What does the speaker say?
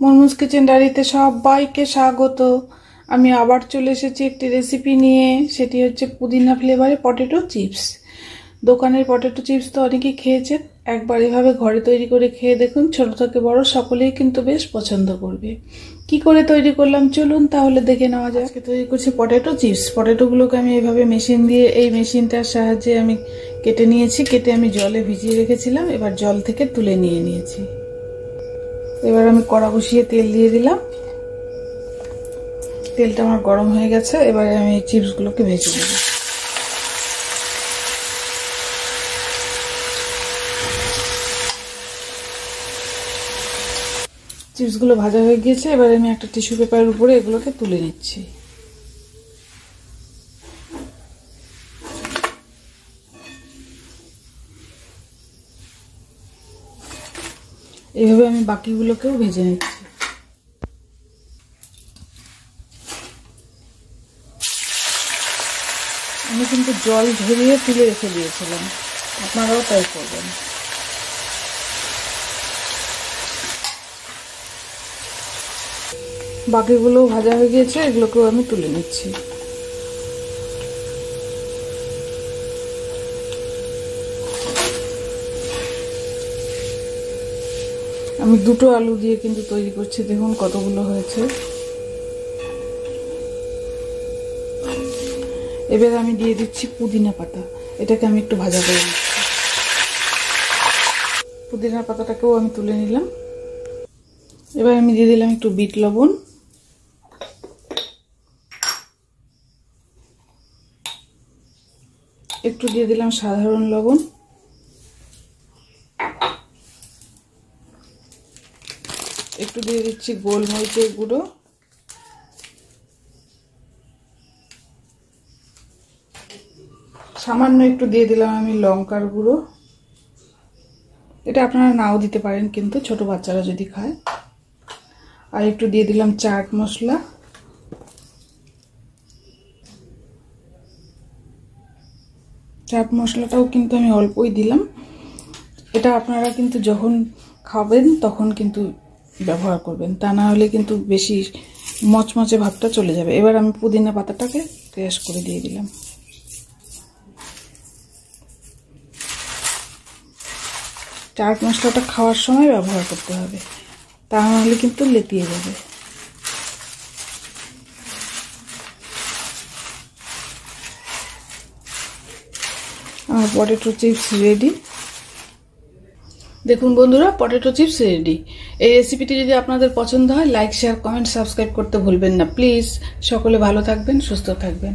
মুনমুনস kitchen ডায়েরিতে সবাইকে স্বাগত। আমি আবার চলে এসেছি একটি রেসিপি নিয়ে, সেটি হচ্ছে পুদিনা ফ্লেভারে পটেটো চিপস। দোকানের পটেটো চিপস তো অনেকেই খেয়েছেন, একবার এভাবে ঘরে তৈরি করে খেয়ে দেখুন, ছোট থেকে বড় সকলেই কিন্তু বেশ পছন্দ করবে। কি করে তৈরি করলাম চলুন তাহলে দেখে নেওয়া যায়। আজকে তৈরি করছি পটেটো চিপস। পটেটোগুলোকে আমি এইভাবে মেশিন দিয়ে, এই মেশিনটার সাহায্যে আমি কেটে নিয়েছি। কেটে আমি জলে ভিজিয়ে রেখেছিলাম, এবার জল থেকে তুলে নিয়েছি। এবার আমি কড়া বসিয়ে তেল দিয়ে দিলাম। তেলটা আমার গরম হয়ে গেছে, এবারে আমি এই চিপসগুলোকে ভেজে নেব। চিপসগুলো ভাজা হয়ে গিয়েছে, এবারে আমি একটা টিস্যু পেপারের উপরে এগুলোকে তুলে নিচ্ছি। এইভাবে আমি বাকিগুলোকেও ভেজে নিচ্ছি। আমি কিন্তু জল ঝরিয়ে তুলে রেখে দিয়েছিলাম, আপনারাও তাই করবেন। বাকিগুলো ভাজা হয়ে গিয়েছে, এগুলোকেও আমি তুলে নিচ্ছি। আমি দুটো আলু দিয়ে কিন্তু তৈরি করছি, দেখুন কতগুলো হয়েছে। এবার আমি দিয়ে দিচ্ছি পুদিনা পাতা, এটাকে আমি একটু ভাজা করে নিচ্ছি। পুদিনা পাতাটাকেও আমি তুলে নিলাম। এবার আমি দিয়ে দিলাম একটু বিট লবণ, একটু দিয়ে দিলাম সাধারণ লবণ, একটু দিয়ে দিচ্ছি গোলমরিচের গুঁড়ো, সামান্য একটু দিয়ে দিলাম আমি লঙ্কার গুঁড়ো। এটা আপনারা নাও দিতে পারেন কিন্তু, ছোট বাচ্চারা যদি খায়। আর একটু দিয়ে দিলাম চাট মশলা। চাট মশলাটাও কিন্তু আমি অল্পই দিলাম। এটা আপনারা কিন্তু যখন খাবেন তখন কিন্তু ব্যবহার করবেন, তা না হলে কিন্তু বেশি মচমচে ভাবটা চলে যাবে। এবার আমি পুদিনা পাতাটাকে ক্র্যাশ করে দিয়ে দিলাম। চাট মশলাটা খাওয়ার সময় ব্যবহার করতে হবে, তা না হলে কিন্তু লেতিয়ে যাবে। আমার পটেটো চিপস রেডি। দেখুন বন্ধুরা, পটেটো চিপস রেডি। এই রেসিপিটি যদি আপনাদের পছন্দ হয়, লাইক, শেয়ার, কমেন্ট, সাবস্ক্রাইব করতে ভুলবেন না প্লিজ। সকলে ভালো থাকবেন, সুস্থ থাকবেন।